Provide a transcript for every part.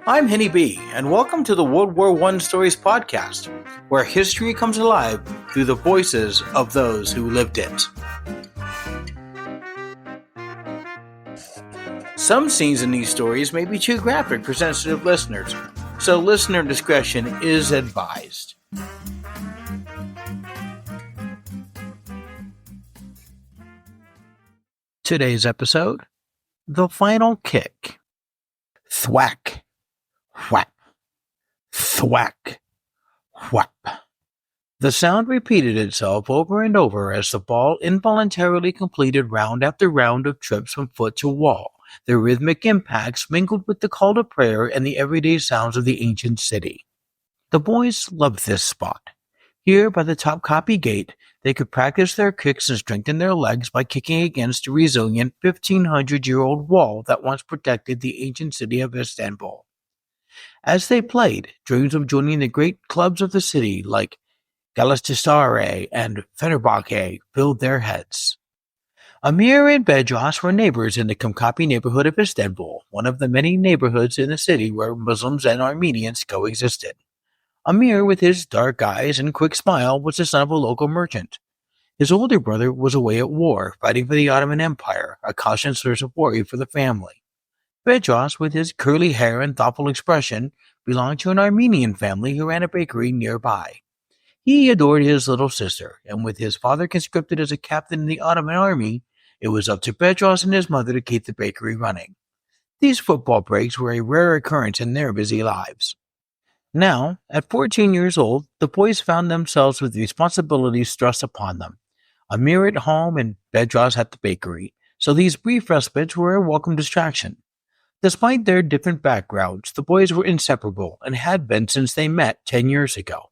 I'm Henny B, and welcome to the World War I Stories podcast, where history comes alive through the voices of those who lived it. Some scenes in these stories may be too graphic for sensitive listeners, so listener discretion is advised. Today's episode, The Final Kick. Thwack. Whap. Thwack. Whap. The sound repeated itself over and over as the ball involuntarily completed round after round of trips from foot to wall. Their rhythmic impacts mingled with the call to prayer and the everyday sounds of the ancient city. The boys loved this spot. Here, by the Topkapi Gate, they could practice their kicks and strengthen their legs by kicking against the resilient 1,500-year-old wall that once protected the ancient city of Istanbul. As they played, dreams of joining the great clubs of the city like Galatasaray and Fenerbahce filled their heads. Amir and Bedros were neighbors in the Topkapi neighborhood of Istanbul, one of the many neighborhoods in the city where Muslims and Armenians coexisted. Amir, with his dark eyes and quick smile, was the son of a local merchant. His older brother was away at war, fighting for the Ottoman Empire, a constant source of worry for the family. Bedros, with his curly hair and thoughtful expression, belonged to an Armenian family who ran a bakery nearby. He adored his little sister, and with his father conscripted as a captain in the Ottoman army, it was up to Bedros and his mother to keep the bakery running. These football breaks were a rare occurrence in their busy lives. Now, at 14 years old, the boys found themselves with responsibilities thrust upon them. Amir at home and Bedros at the bakery, so these brief respites were a welcome distraction. Despite their different backgrounds, the boys were inseparable and had been since they met 10 years ago.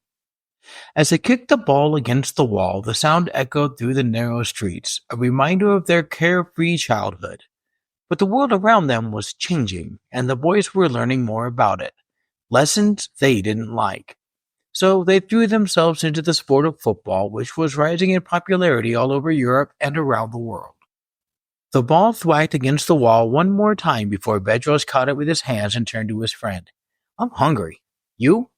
As they kicked the ball against the wall, the sound echoed through the narrow streets, a reminder of their carefree childhood. But the world around them was changing, and the boys were learning more about it. Lessons they didn't like. So they threw themselves into the sport of football, which was rising in popularity all over Europe and around the world. The ball thwacked against the wall one more time before Bedros caught it with his hands and turned to his friend. "I'm hungry. You?"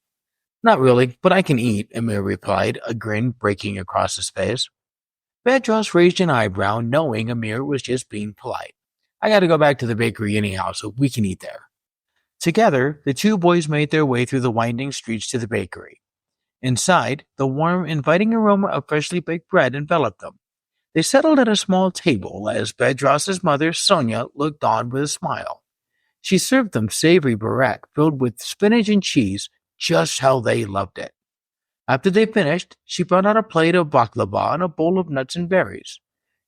"Not really, but I can eat," Amir replied, a grin breaking across his face. Bedros raised an eyebrow, knowing Amir was just being polite. "I gotta go back to the bakery anyhow, so we can eat there." Together, the two boys made their way through the winding streets to the bakery. Inside, the warm, inviting aroma of freshly baked bread enveloped them. They settled at a small table as Bedros' mother, Sonia, looked on with a smile. She served them savory burek filled with spinach and cheese, just how they loved it. After they finished, she brought out a plate of baklava and a bowl of nuts and berries.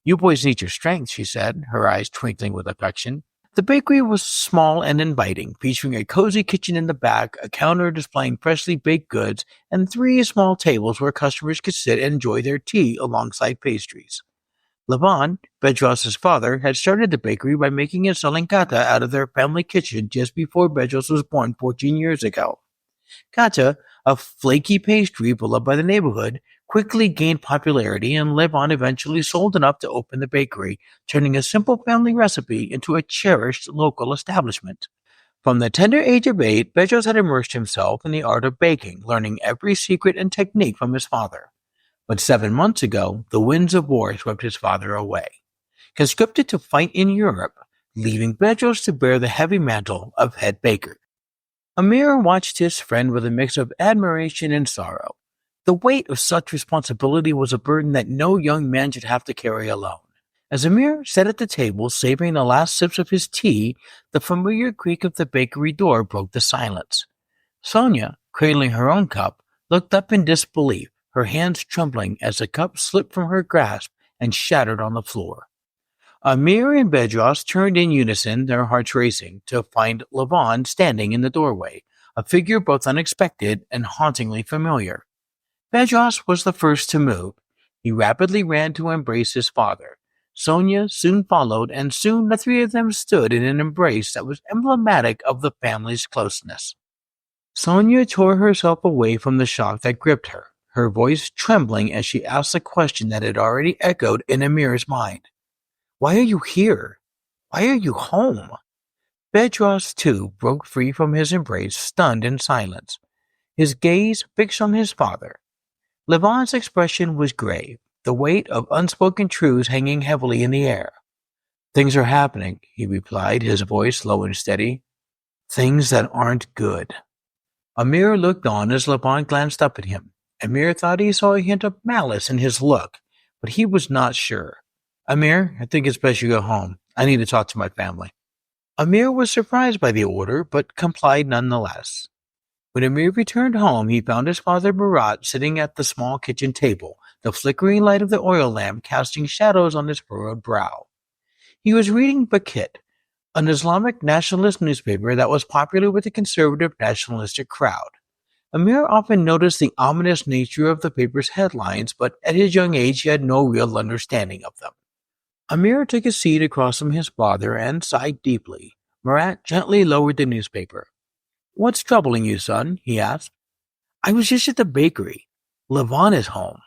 "You boys need your strength," she said, her eyes twinkling with affection. The bakery was small and inviting, featuring a cozy kitchen in the back, a counter displaying freshly baked goods, and 3 small tables where customers could sit and enjoy their tea alongside pastries. Levan, Bedros' father, had started the bakery by making and selling kata out of their family kitchen just before Bedros was born 14 years ago. Kata, a flaky pastry beloved by the neighborhood, quickly gained popularity, and Levan eventually sold enough to open the bakery, turning a simple family recipe into a cherished local establishment. From the tender age of 8, Bedros had immersed himself in the art of baking, learning every secret and technique from his father. But 7 months ago, the winds of war swept his father away, conscripted to fight in Europe, leaving Bedros to bear the heavy mantle of head baker. Amir watched his friend with a mix of admiration and sorrow. The weight of such responsibility was a burden that no young man should have to carry alone. As Amir sat at the table, savoring the last sips of his tea, the familiar creak of the bakery door broke the silence. Sonia, cradling her own cup, looked up in disbelief, her hands trembling as the cup slipped from her grasp and shattered on the floor. Amir and Bedros turned in unison, their hearts racing, to find Levan standing in the doorway, a figure both unexpected and hauntingly familiar. Bedros was the first to move. He rapidly ran to embrace his father. Sonia soon followed, and soon the 3 of them stood in an embrace that was emblematic of the family's closeness. Sonia tore herself away from the shock that gripped her voice trembling as she asked a question that had already echoed in Amir's mind. "Why are you here? Why are you home?" Bedros, too, broke free from his embrace, stunned in silence, his gaze fixed on his father. Levant's expression was grave, the weight of unspoken truths hanging heavily in the air. Things are happening, he replied, his voice low and steady. Things that aren't good. Amir looked on as Levant glanced up at him. Amir thought he saw a hint of malice in his look, but he was not sure. Amir, I think it's best you go home. I need to talk to my family. Amir was surprised by the order, but complied nonetheless. When Amir returned home, he found his father Murat sitting at the small kitchen table, the flickering light of the oil lamp casting shadows on his furrowed brow. He was reading Bakit, an Islamic nationalist newspaper that was popular with the conservative nationalistic crowd. Amir often noticed the ominous nature of the paper's headlines, but at his young age he had no real understanding of them. Amir took a seat across from his father and sighed deeply. Murat gently lowered the newspaper. "What's troubling you, son?" he asked. "I was just at the bakery. Levant is home.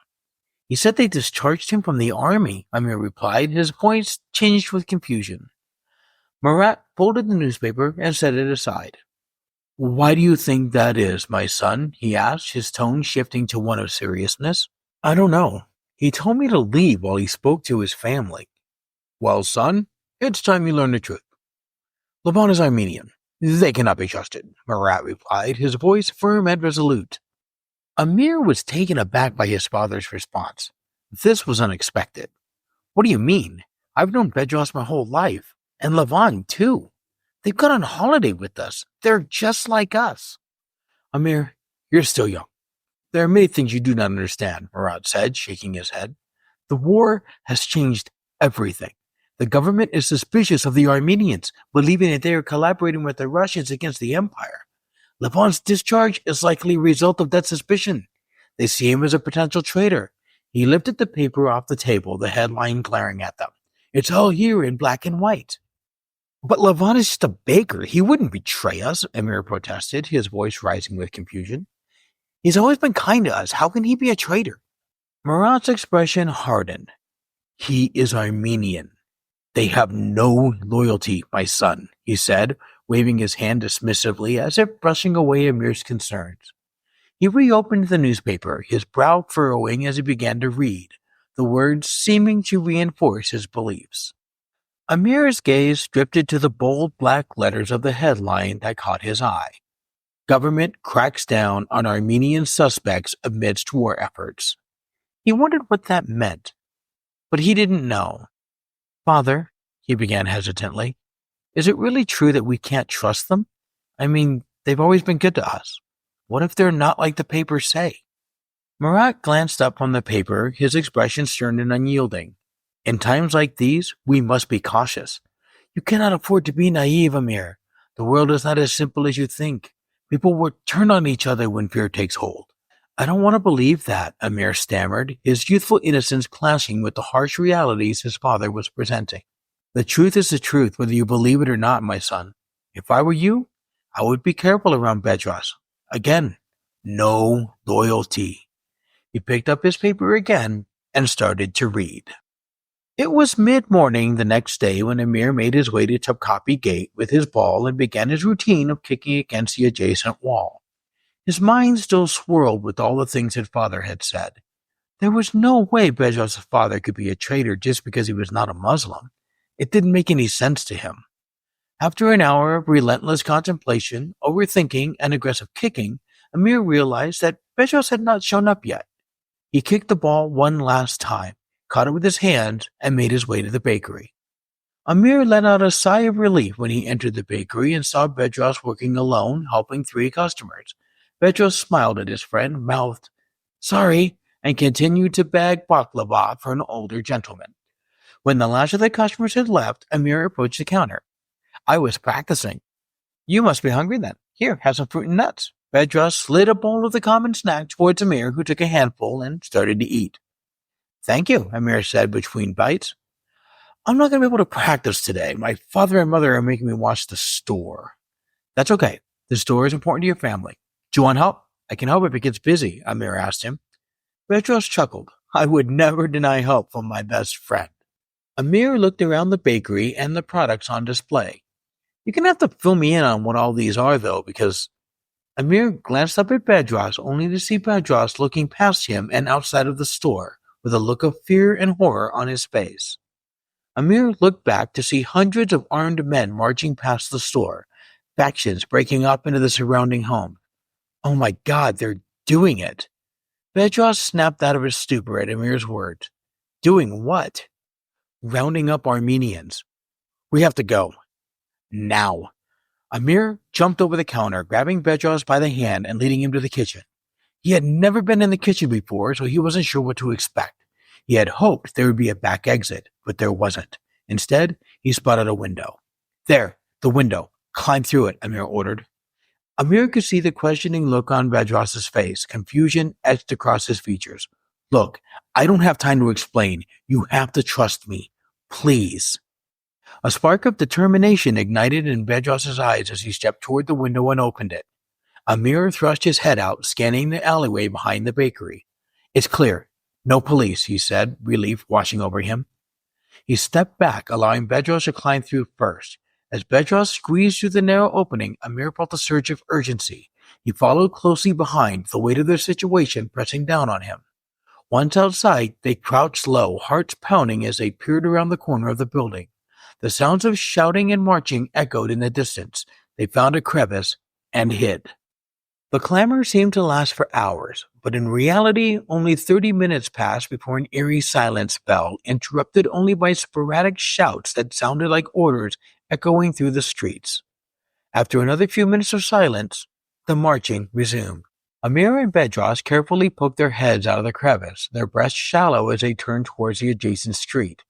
He said they discharged him from the army," Amir replied, his voice tinged with confusion. Murat folded the newspaper and set it aside. "Why do you think that is, my son?" he asked, his tone shifting to one of seriousness. "I don't know. He told me to leave while he spoke to his family." "Well, son, it's time you learn the truth. Levant is Armenian. They cannot be trusted," Murat replied, his voice firm and resolute. Amir was taken aback by his father's response. This was unexpected. "What do you mean? I've known Bedros my whole life, and Levant too. They've gone on holiday with us. They're just like us." "Amir, you're still young. There are many things you do not understand," Murat said, shaking his head. "The war has changed everything. The government is suspicious of the Armenians, believing that they are collaborating with the Russians against the empire. Levant's discharge is likely a result of that suspicion. They see him as a potential traitor." He lifted the paper off the table, the headline glaring at them. "It's all here in black and white." "But Levant is just a baker. He wouldn't betray us," Amir protested, his voice rising with confusion. "He's always been kind to us. How can he be a traitor?" Murat's expression hardened. "He is Armenian. They have no loyalty, my son," he said, waving his hand dismissively as if brushing away Amir's concerns. He reopened the newspaper, his brow furrowing as he began to read, the words seeming to reinforce his beliefs. Amir's gaze drifted to the bold black letters of the headline that caught his eye. Government cracks down on Armenian suspects amidst war efforts. He wondered what that meant, but he didn't know. "Father," he began hesitantly, "is it really true that we can't trust them? I mean, they've always been good to us. What if they're not like the papers say?" Murat glanced up from the paper, his expression stern and unyielding. "In times like these, we must be cautious. You cannot afford to be naive, Amir. The world is not as simple as you think. People will turn on each other when fear takes hold." "I don't want to believe that," Amir stammered, his youthful innocence clashing with the harsh realities his father was presenting. "The truth is the truth, whether you believe it or not, my son. If I were you, I would be careful around Bedros. Again, no loyalty." He picked up his paper again and started to read. It was mid-morning the next day when Amir made his way to Topkapi Gate with his ball and began his routine of kicking against the adjacent wall. His mind still swirled with all the things his father had said. There was no way Bedros' father could be a traitor just because he was not a Muslim. It didn't make any sense to him. After an hour of relentless contemplation, overthinking, and aggressive kicking, Amir realized that Bedros had not shown up yet. He kicked the ball one last time, caught it with his hands, and made his way to the bakery. Amir let out a sigh of relief when he entered the bakery and saw Bedros working alone, helping 3 customers. Bedros smiled at his friend, mouthed, "Sorry," and continued to bag baklava for an older gentleman. When the last of the customers had left, Amir approached the counter. "I was practicing." "You must be hungry then. Here, have some fruit and nuts." Bedros slid a bowl of the common snack towards Amir, who took a handful and started to eat. "Thank you," Amir said between bites. "I'm not going to be able to practice today. My father and mother are making me watch the store." "That's okay. The store is important to your family. Do you want help? I can help if it gets busy," Amir asked him. Bedros chuckled. "I would never deny help from my best friend." Amir looked around the bakery and the products on display. You're gonna have to fill me in on what all these are, though, because Amir glanced up at Bedros, only to see Bedros looking past him and outside of the store, with a look of fear and horror on his face. Amir looked back to see hundreds of armed men marching past the store, factions breaking up into the surrounding home. Oh my God, they're doing it! Bedros snapped out of his stupor at Amir's words. Doing what? Rounding up Armenians. We have to go. Now. Amir jumped over the counter, grabbing Bedros by the hand and leading him to the kitchen. He had never been in the kitchen before, so he wasn't sure what to expect. He had hoped there would be a back exit, but there wasn't. Instead, he spotted a window. There, the window. Climb through it, Amir ordered. Amir could see the questioning look on Bedros' face, confusion etched across his features. Look, I don't have time to explain. You have to trust me. Please. A spark of determination ignited in Bedros' eyes as he stepped toward the window and opened it. Amir thrust his head out, scanning the alleyway behind the bakery. It's clear. No police, he said, relief washing over him. He stepped back, allowing Bedros to climb through first. As Bedros squeezed through the narrow opening, Amir felt a surge of urgency. He followed closely behind, the weight of their situation pressing down on him. Once outside, they crouched low, hearts pounding as they peered around the corner of the building. The sounds of shouting and marching echoed in the distance. They found a crevice and hid. The clamor seemed to last for hours, but in reality, only 30 minutes passed before an eerie silence fell, interrupted only by sporadic shouts that sounded like orders echoing through the streets. After another few minutes of silence, the marching resumed. Amir and Bedros carefully poked their heads out of the crevice, their breasts shallow as they turned towards the adjacent street.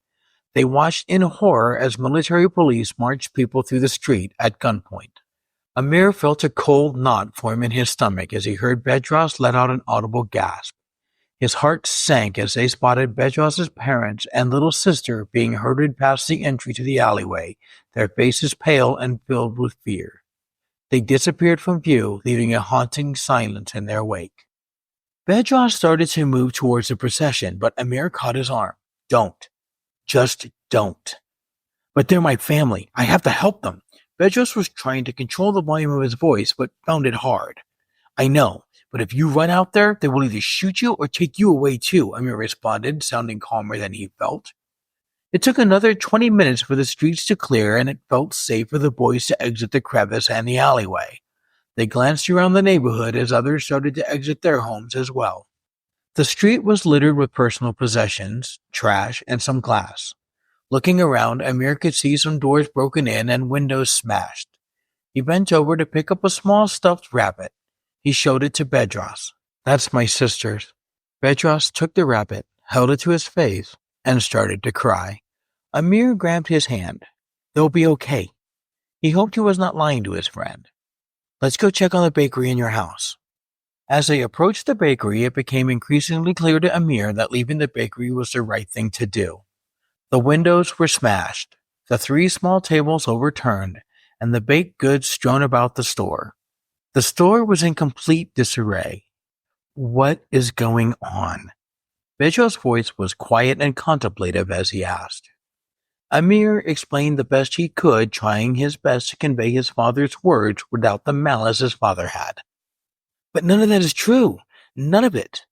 They watched in horror as military police marched people through the street at gunpoint. Amir felt a cold knot form in his stomach as he heard Bedros let out an audible gasp. His heart sank as they spotted Bedros' parents and little sister being herded past the entry to the alleyway, their faces pale and filled with fear. They disappeared from view, leaving a haunting silence in their wake. Bedros started to move towards the procession, but Amir caught his arm. Don't. Just don't. But they're my family. I have to help them. Bedros was trying to control the volume of his voice, but found it hard. I know, but if you run out there, they will either shoot you or take you away too, Amir responded, sounding calmer than he felt. It took another 20 minutes for the streets to clear, and it felt safe for the boys to exit the crevice and the alleyway. They glanced around the neighborhood as others started to exit their homes as well. The street was littered with personal possessions, trash, and some glass. Looking around, Amir could see some doors broken in and windows smashed. He bent over to pick up a small stuffed rabbit. He showed it to Bedros. That's my sister's. Bedros took the rabbit, held it to his face, and started to cry. Amir grabbed his hand. They'll be okay. He hoped he was not lying to his friend. Let's go check on the bakery in your house. As they approached the bakery, it became increasingly clear to Amir that leaving the bakery was the right thing to do. The windows were smashed, the 3 small tables overturned, and the baked goods strewn about the store. The store was in complete disarray. What is going on? Bedros' voice was quiet and contemplative as he asked. Amir explained the best he could, trying his best to convey his father's words without the malice his father had. But none of that is true. None of it.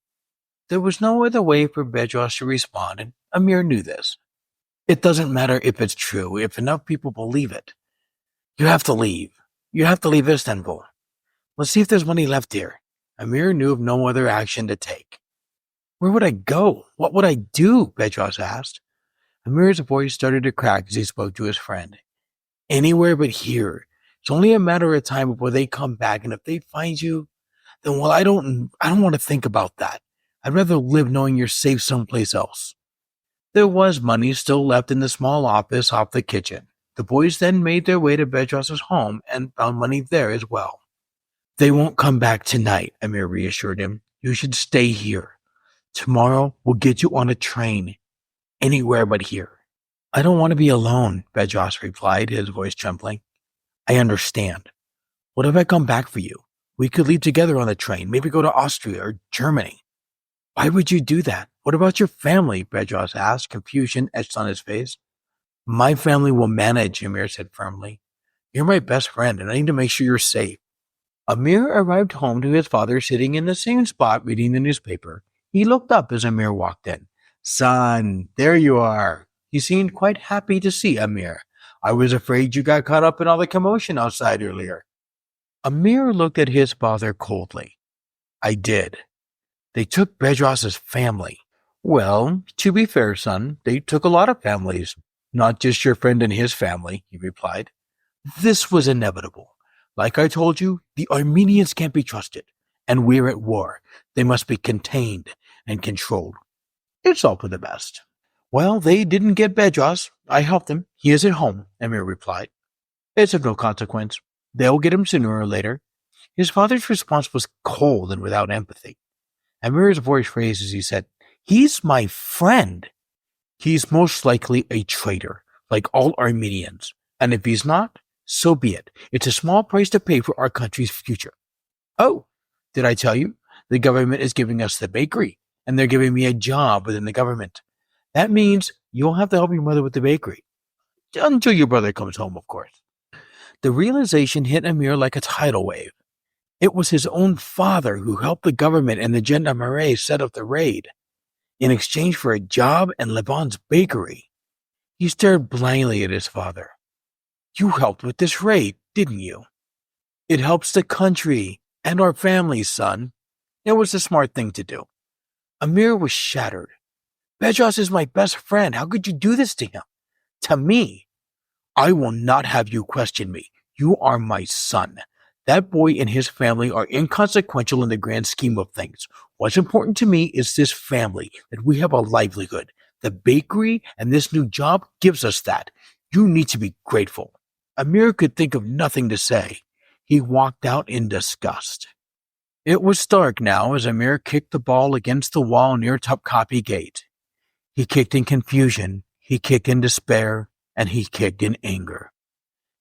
There was no other way for Bedros to respond, and Amir knew this. It doesn't matter if it's true, if enough people believe it. You have to leave. You have to leave Istanbul. Let's see if there's money left here. Amir knew of no other action to take. Where would I go? What would I do? Bedros asked. Amir's voice started to crack as he spoke to his friend. Anywhere but here. It's only a matter of time before they come back, and if they find you, then well, I don't want to think about that. I'd rather live knowing you're safe someplace else. There was money still left in the small office off the kitchen. The boys then made their way to Bedros' home and found money there as well. They won't come back tonight, Amir reassured him. You should stay here. Tomorrow we'll get you on a train. Anywhere but here. I don't want to be alone, Bedros replied, his voice trembling. I understand. What if I come back for you? We could leave together on the train, maybe go to Austria or Germany. Why would you do that? What about your family? Bedros asked, confusion etched on his face. My family will manage, Amir said firmly. You're my best friend, and I need to make sure you're safe. Amir arrived home to his father sitting in the same spot reading the newspaper. He looked up as Amir walked in. Son, there you are. He seemed quite happy to see Amir. I was afraid you got caught up in all the commotion outside earlier. Amir looked at his father coldly. I did. They took Bedros' family. Well, to be fair, son, they took a lot of families. Not just your friend and his family, he replied. This was inevitable. Like I told you, the Armenians can't be trusted, and we're at war. They must be contained and controlled. It's all for the best. Well, they didn't get Bedros. I helped them. He is at home, Amir replied. It's of no consequence. They'll get him sooner or later. His father's response was cold and without empathy. Amir's voice raised as he said, He's my friend. He's most likely a traitor, like all Armenians. And if he's not, so be it. It's a small price to pay for our country's future. Oh, did I tell you? The government is giving us the bakery, and they're giving me a job within the government. That means you'll have to help your mother with the bakery. Until your brother comes home, of course. The realization hit Amir like a tidal wave. It was his own father who helped the government and the gendarmerie set up the raid. In exchange for a job and Leban's bakery. He stared blindly at his father. You helped with this raid, didn't you? It helps the country and our families, son. It was the smart thing to do. Amir was shattered. Bedros is my best friend. How could you do this to him? To me? I will not have you question me. You are my son. That boy and his family are inconsequential in the grand scheme of things. What's important to me is this family, that we have a livelihood. The bakery and this new job gives us that. You need to be grateful. Amir could think of nothing to say. He walked out in disgust. It was dark now as Amir kicked the ball against the wall near Topkapi Gate. He kicked in confusion, he kicked in despair, and he kicked in anger.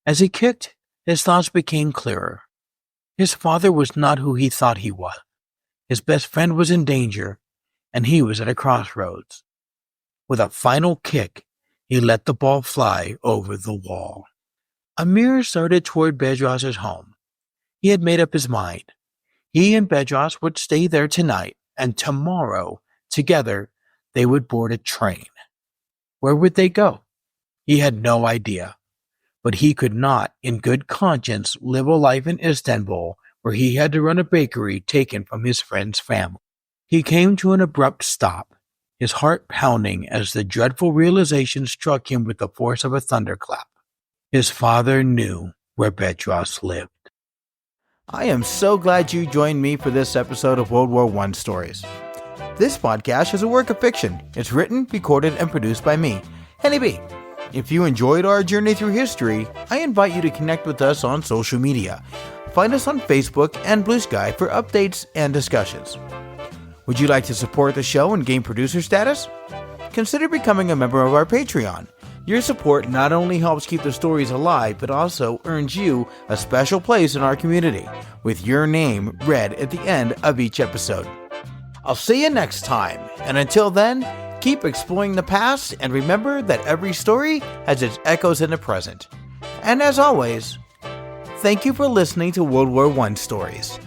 As he kicked, his thoughts became clearer. His father was not who he thought he was. His best friend was in danger, and he was at a crossroads. With a final kick, he let the ball fly over the wall. Amir started toward Bedros' home. He had made up his mind. He and Bedros would stay there tonight, and tomorrow, together, they would board a train. Where would they go? He had no idea. But he could not, in good conscience, live a life in Istanbul where he had to run a bakery taken from his friend's family. He came to an abrupt stop, his heart pounding as the dreadful realization struck him with the force of a thunderclap. His father knew where Bedros lived. I am so glad you joined me for this episode of World War I Stories. This podcast is a work of fiction. It's written, recorded, and produced by me, Henny B. If you enjoyed our journey through history, I invite you to connect with us on social media. Find us on Facebook and Blue Sky for updates and discussions. Would you like to support the show and gain producer status? Consider becoming a member of our Patreon. Your support not only helps keep the stories alive, but also earns you a special place in our community, with your name read at the end of each episode. I'll see you next time, and until then, keep exploring the past and remember that every story has its echoes in the present. And as always, thank you for listening to World War I Stories.